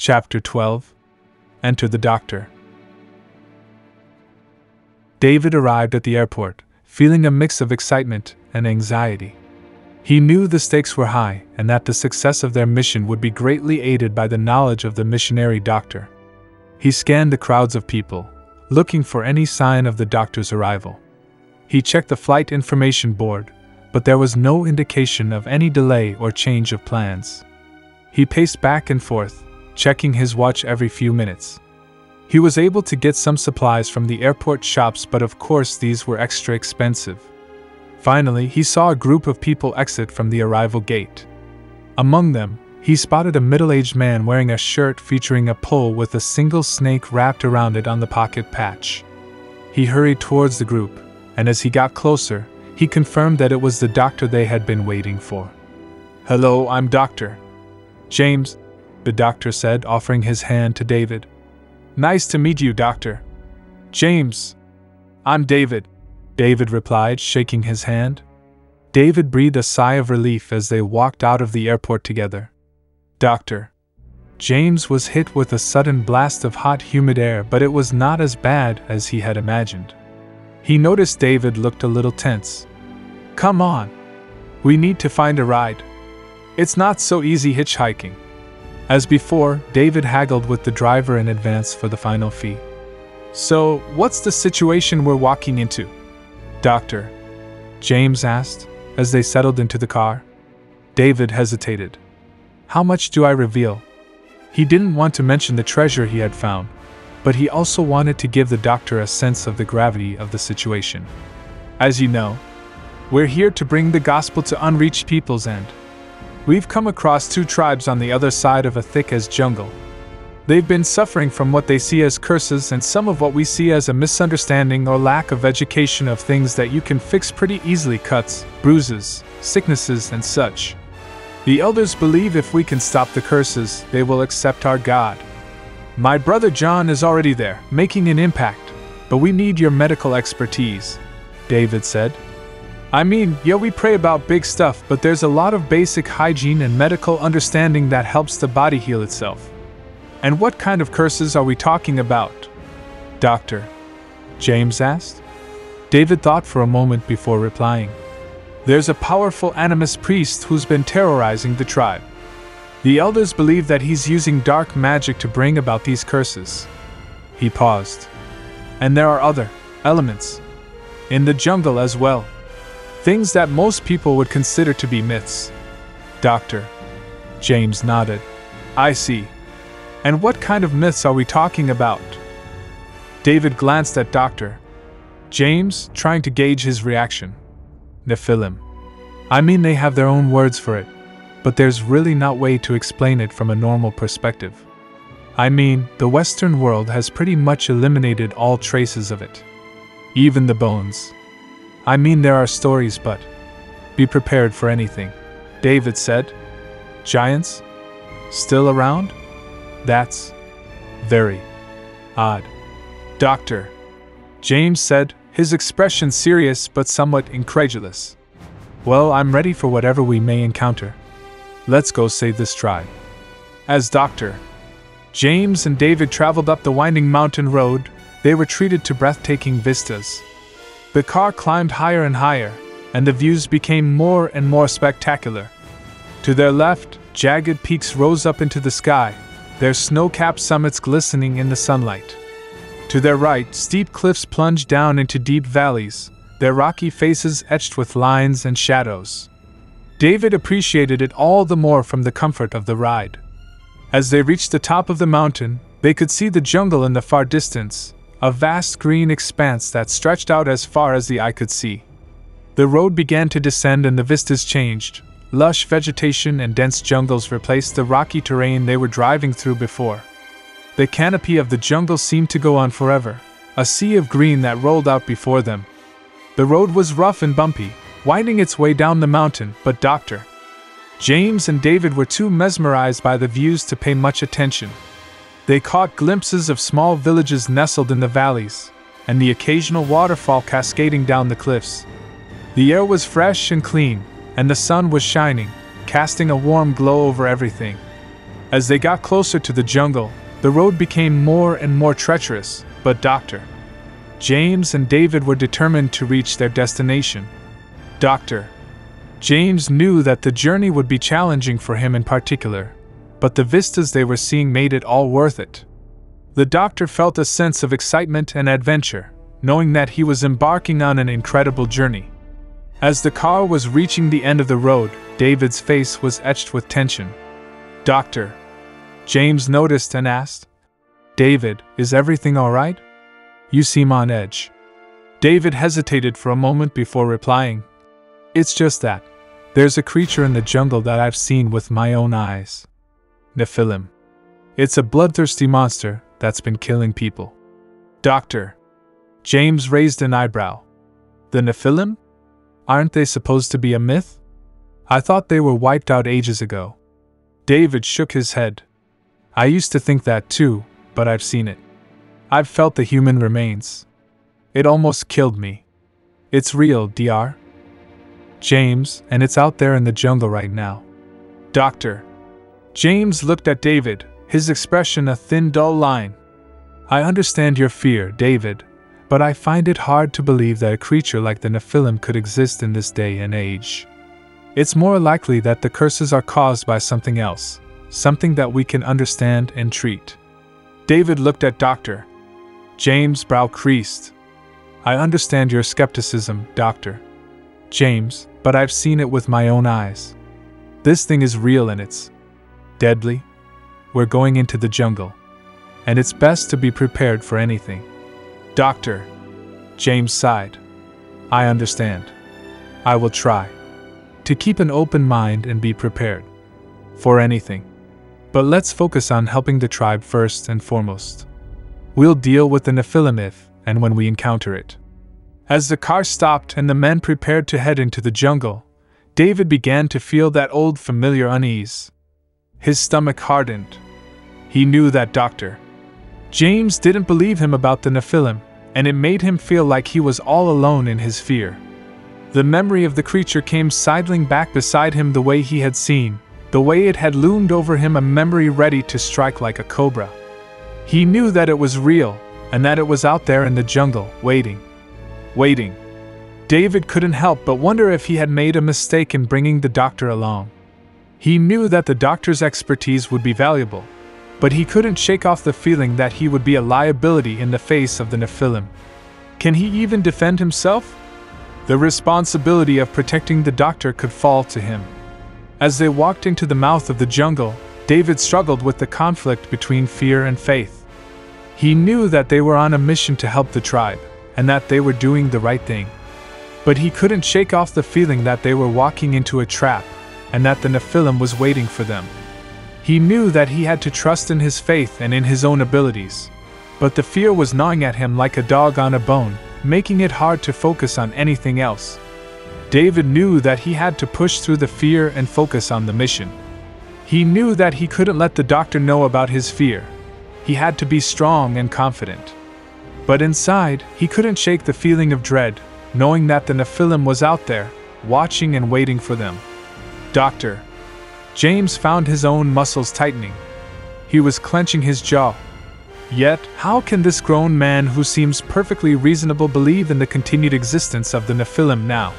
Chapter 12. Enter the Doctor. David arrived at the airport, feeling a mix of excitement and anxiety. He knew the stakes were high and that the success of their mission would be greatly aided by the knowledge of the missionary doctor. He scanned the crowds of people, looking for any sign of the doctor's arrival. He checked the flight information board, but there was no indication of any delay or change of plans. He paced back and forth, checking his watch every few minutes. He was able to get some supplies from the airport shops, but of course these were extra expensive. Finally, he saw a group of people exit from the arrival gate. Among them, he spotted a middle-aged man wearing a shirt featuring a pole with a single snake wrapped around it on the pocket patch. He hurried towards the group, and as he got closer, he confirmed that it was the doctor they had been waiting for. "Hello, I'm Dr. James," the doctor said, offering his hand to David. "Nice to meet you, Dr. James." "I'm David," David replied, shaking his hand. David breathed a sigh of relief as they walked out of the airport together. Dr. James was hit with a sudden blast of hot, humid air, but it was not as bad as he had imagined. He noticed David looked a little tense. "Come on. We need to find a ride. It's not so easy hitchhiking." As before, David haggled with the driver in advance for the final fee. "So, what's the situation we're walking into?" Dr. James asked, as they settled into the car. David hesitated. "How much do I reveal?" He didn't want to mention the treasure he had found, but he also wanted to give the doctor a sense of the gravity of the situation. "As you know, we're here to bring the gospel to unreached peoples, and we've come across 2 tribes on the other side of a thick-as jungle. They've been suffering from what they see as curses and some of what we see as a misunderstanding or lack of education of things that you can fix pretty easily: cuts, bruises, sicknesses, and such. The elders believe if we can stop the curses, they will accept our God. My brother John is already there, making an impact, but we need your medical expertise," David said. "I mean, yeah, we pray about big stuff, but there's a lot of basic hygiene and medical understanding that helps the body heal itself." "And what kind of curses are we talking about?" Dr. James asked. David thought for a moment before replying. "There's a powerful animist priest who's been terrorizing the tribe. The elders believe that he's using dark magic to bring about these curses." He paused. "And there are other elements in the jungle as well. Things that most people would consider to be myths." Dr. James nodded. "I see. And what kind of myths are we talking about?" David glanced at Dr. James, trying to gauge his reaction. "Nephilim. I mean, they have their own words for it, but there's really no way to explain it from a normal perspective. I mean, the Western world has pretty much eliminated all traces of it. Even the bones. I mean, there are stories, but be prepared for anything," David said. "Giants? Still around? That's very odd," Dr. James said, his expression serious but somewhat incredulous. "Well, I'm ready for whatever we may encounter. Let's go save this tribe." As Dr. James and David traveled up the winding mountain road, they were treated to breathtaking vistas. The car climbed higher and higher, and the views became more and more spectacular. To their left, jagged peaks rose up into the sky, their snow-capped summits glistening in the sunlight. To their right, steep cliffs plunged down into deep valleys, their rocky faces etched with lines and shadows. David appreciated it all the more from the comfort of the ride. As they reached the top of the mountain, they could see the jungle in the far distance, a vast green expanse that stretched out as far as the eye could see. The road began to descend and the vistas changed. Lush vegetation and dense jungles replaced the rocky terrain they were driving through before. The canopy of the jungle seemed to go on forever, a sea of green that rolled out before them. The road was rough and bumpy, winding its way down the mountain, but Dr. James and David were too mesmerized by the views to pay much attention. They caught glimpses of small villages nestled in the valleys, and the occasional waterfall cascading down the cliffs. The air was fresh and clean, and the sun was shining, casting a warm glow over everything. As they got closer to the jungle, the road became more and more treacherous, but Dr. James and David were determined to reach their destination. Dr. James knew that the journey would be challenging for him in particular, but the vistas they were seeing made it all worth it. The doctor felt a sense of excitement and adventure, knowing that he was embarking on an incredible journey. As the car was reaching the end of the road, David's face was etched with tension. Dr. James noticed and asked, "David, is everything all right? You seem on edge." David hesitated for a moment before replying, "It's just that. There's a creature in the jungle that I've seen with my own eyes. Nephilim. It's a bloodthirsty monster that's been killing people." Dr. James raised an eyebrow. "The Nephilim? Aren't they supposed to be a myth? I thought they were wiped out ages ago." David shook his head. "I used to think that too, but I've seen it. I've felt the human remains. It almost killed me. It's real, Dr. James, and it's out there in the jungle right now." Dr. James looked at David, his expression a thin, dull line. "I understand your fear, David, but I find it hard to believe that a creature like the Nephilim could exist in this day and age. It's more likely that the curses are caused by something else, something that we can understand and treat." David looked at Dr. James' brow creased. "I understand your skepticism, Dr. James, but I've seen it with my own eyes. This thing is real and it's deadly. We're going into the jungle, and it's best to be prepared for anything." Dr. James sighed. "I understand. I will try to keep an open mind and be prepared for anything. But let's focus on helping the tribe first and foremost. We'll deal with the Nephilim if and when we encounter it." As the car stopped and the men prepared to head into the jungle, David began to feel that old familiar unease. His stomach hardened. He knew that Dr. James didn't believe him about the Nephilim, and it made him feel like he was all alone in his fear. The memory of the creature came sidling back beside him the way he had seen, the way it had loomed over him, a memory ready to strike like a cobra. He knew that it was real, and that it was out there in the jungle, waiting. David couldn't help but wonder if he had made a mistake in bringing the doctor along. He knew that the doctor's expertise would be valuable, but he couldn't shake off the feeling that he would be a liability in the face of the Nephilim. Can he even defend himself? The responsibility of protecting the doctor could fall to him. As they walked into the mouth of the jungle, David struggled with the conflict between fear and faith. He knew that they were on a mission to help the tribe, and that they were doing the right thing. But he couldn't shake off the feeling that they were walking into a trap, and that the Nephilim was waiting for them. He knew that he had to trust in his faith and in his own abilities, but the fear was gnawing at him like a dog on a bone, making it hard to focus on anything else. David knew that he had to push through the fear and focus on the mission. He knew that he couldn't let the doctor know about his fear. He had to be strong and confident. But inside, he couldn't shake the feeling of dread, knowing that the Nephilim was out there, watching and waiting for them. Dr. James found his own muscles tightening. He was clenching his jaw. Yet, how can this grown man who seems perfectly reasonable believe in the continued existence of the Nephilim now?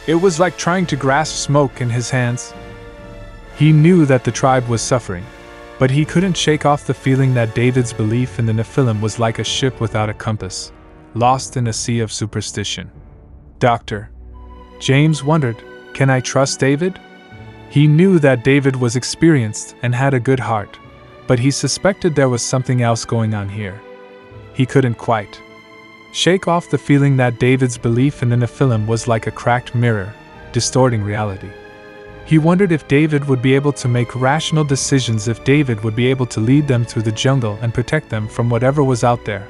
It was like trying to grasp smoke in his hands. He knew that the tribe was suffering, but he couldn't shake off the feeling that David's belief in the Nephilim was like a ship without a compass, lost in a sea of superstition. Dr. James wondered, can I trust David? He knew that David was experienced and had a good heart, but he suspected there was something else going on here. He couldn't quite shake off the feeling that David's belief in the Nephilim was like a cracked mirror, distorting reality. He wondered if David would be able to make rational decisions, if David would be able to lead them through the jungle and protect them from whatever was out there,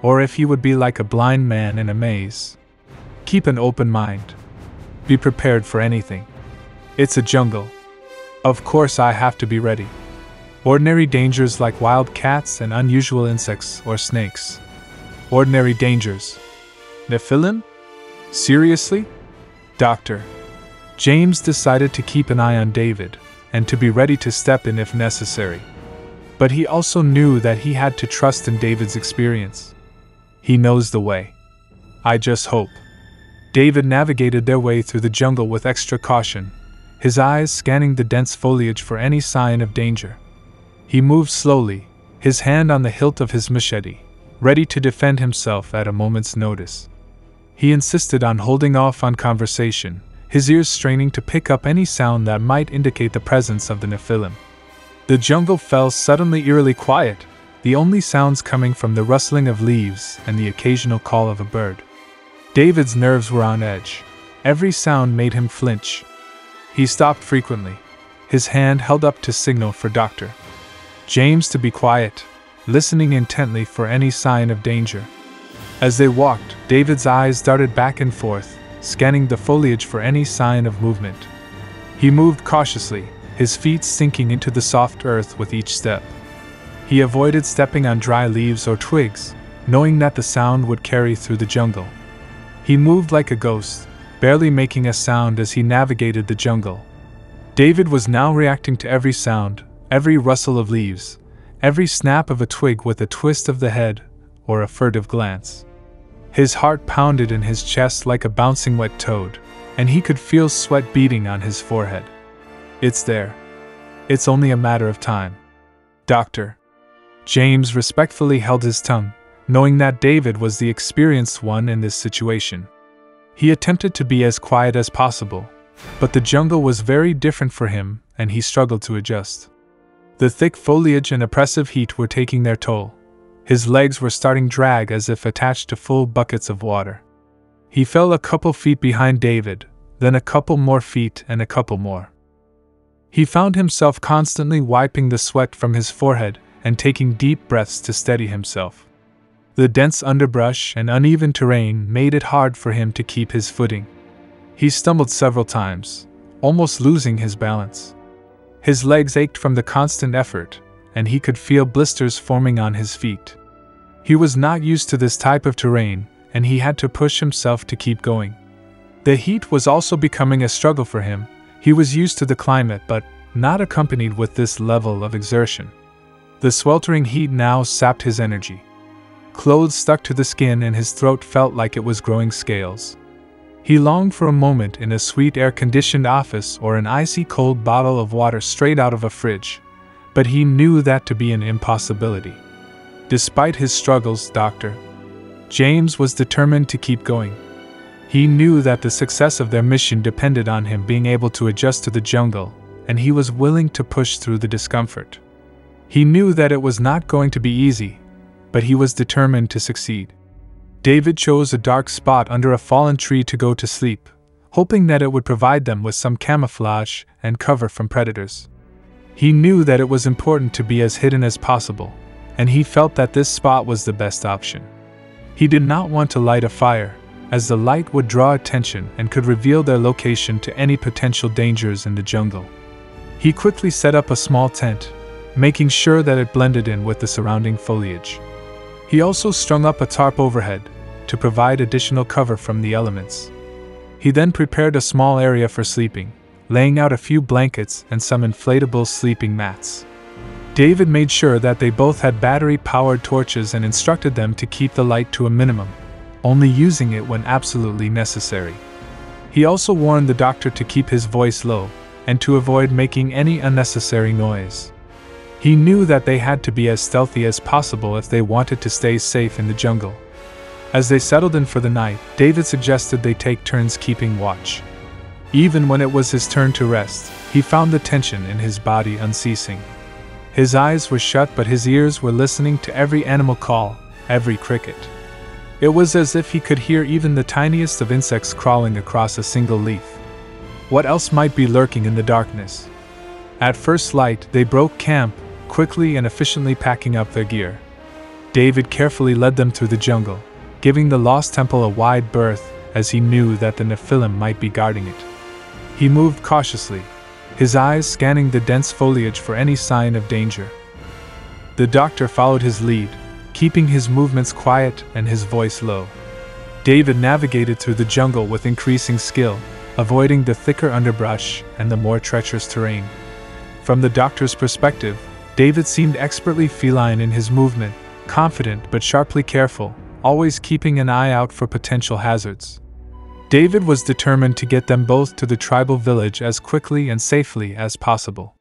or if he would be like a blind man in a maze. Keep an open mind. Be prepared for anything. It's a jungle. Of course I have to be ready. Ordinary dangers like wild cats and unusual insects or snakes. Ordinary dangers. Nephilim? Seriously? Dr. James decided to keep an eye on David, and to be ready to step in if necessary. But he also knew that he had to trust in David's experience. He knows the way. I just hope. David navigated their way through the jungle with extra caution, his eyes scanning the dense foliage for any sign of danger. He moved slowly, his hand on the hilt of his machete, ready to defend himself at a moment's notice. He insisted on holding off on conversation, his ears straining to pick up any sound that might indicate the presence of the Nephilim. The jungle fell suddenly eerily quiet, the only sounds coming from the rustling of leaves and the occasional call of a bird. David's nerves were on edge. Every sound made him flinch. He stopped frequently, his hand held up to signal for Dr. James to be quiet, listening intently for any sign of danger. As they walked, David's eyes darted back and forth, scanning the foliage for any sign of movement. He moved cautiously, his feet sinking into the soft earth with each step. He avoided stepping on dry leaves or twigs, knowing that the sound would carry through the jungle. He moved like a ghost, barely making a sound as he navigated the jungle. David was now reacting to every sound, every rustle of leaves, every snap of a twig with a twist of the head or a furtive glance. His heart pounded in his chest like a bouncing wet toad, and he could feel sweat beading on his forehead. It's there. It's only a matter of time. Dr. James respectfully held his tongue, knowing that David was the experienced one in this situation. He attempted to be as quiet as possible, but the jungle was very different for him, and he struggled to adjust. The thick foliage and oppressive heat were taking their toll. His legs were starting to drag as if attached to full buckets of water. He fell a couple feet behind David, then a couple more feet and a couple more. He found himself constantly wiping the sweat from his forehead and taking deep breaths to steady himself. The dense underbrush and uneven terrain made it hard for him to keep his footing. He stumbled several times, almost losing his balance. His legs ached from the constant effort, and he could feel blisters forming on his feet. He was not used to this type of terrain, and he had to push himself to keep going. The heat was also becoming a struggle for him. He was used to the climate, but not accompanied with this level of exertion. The sweltering heat now sapped his energy. Clothes stuck to the skin and his throat felt like it was growing scales. He longed for a moment in a sweet air-conditioned office or an icy cold bottle of water straight out of a fridge, but he knew that to be an impossibility. Despite his struggles, Dr. James was determined to keep going. He knew that the success of their mission depended on him being able to adjust to the jungle, and he was willing to push through the discomfort. He knew that it was not going to be easy, but he was determined to succeed. David chose a dark spot under a fallen tree to go to sleep, hoping that it would provide them with some camouflage and cover from predators. He knew that it was important to be as hidden as possible, and he felt that this spot was the best option. He did not want to light a fire, as the light would draw attention and could reveal their location to any potential dangers in the jungle. He quickly set up a small tent, making sure that it blended in with the surrounding foliage. He also strung up a tarp overhead, to provide additional cover from the elements. He then prepared a small area for sleeping, laying out a few blankets and some inflatable sleeping mats. David made sure that they both had battery-powered torches and instructed them to keep the light to a minimum, only using it when absolutely necessary. He also warned the doctor to keep his voice low, and to avoid making any unnecessary noise. He knew that they had to be as stealthy as possible if they wanted to stay safe in the jungle. As they settled in for the night, David suggested they take turns keeping watch. Even when it was his turn to rest, he found the tension in his body unceasing. His eyes were shut, but his ears were listening to every animal call, every cricket. It was as if he could hear even the tiniest of insects crawling across a single leaf. What else might be lurking in the darkness? At first light, they broke camp, quickly and efficiently packing up their gear. David carefully led them through the jungle, giving the lost temple a wide berth, as he knew that the Nephilim might be guarding it. He moved cautiously, his eyes scanning the dense foliage for any sign of danger. The doctor followed his lead, keeping his movements quiet and his voice low. David navigated through the jungle with increasing skill, avoiding the thicker underbrush and the more treacherous terrain. From the doctor's perspective, David seemed expertly feline in his movement, confident but sharply careful, always keeping an eye out for potential hazards. David was determined to get them both to the tribal village as quickly and safely as possible.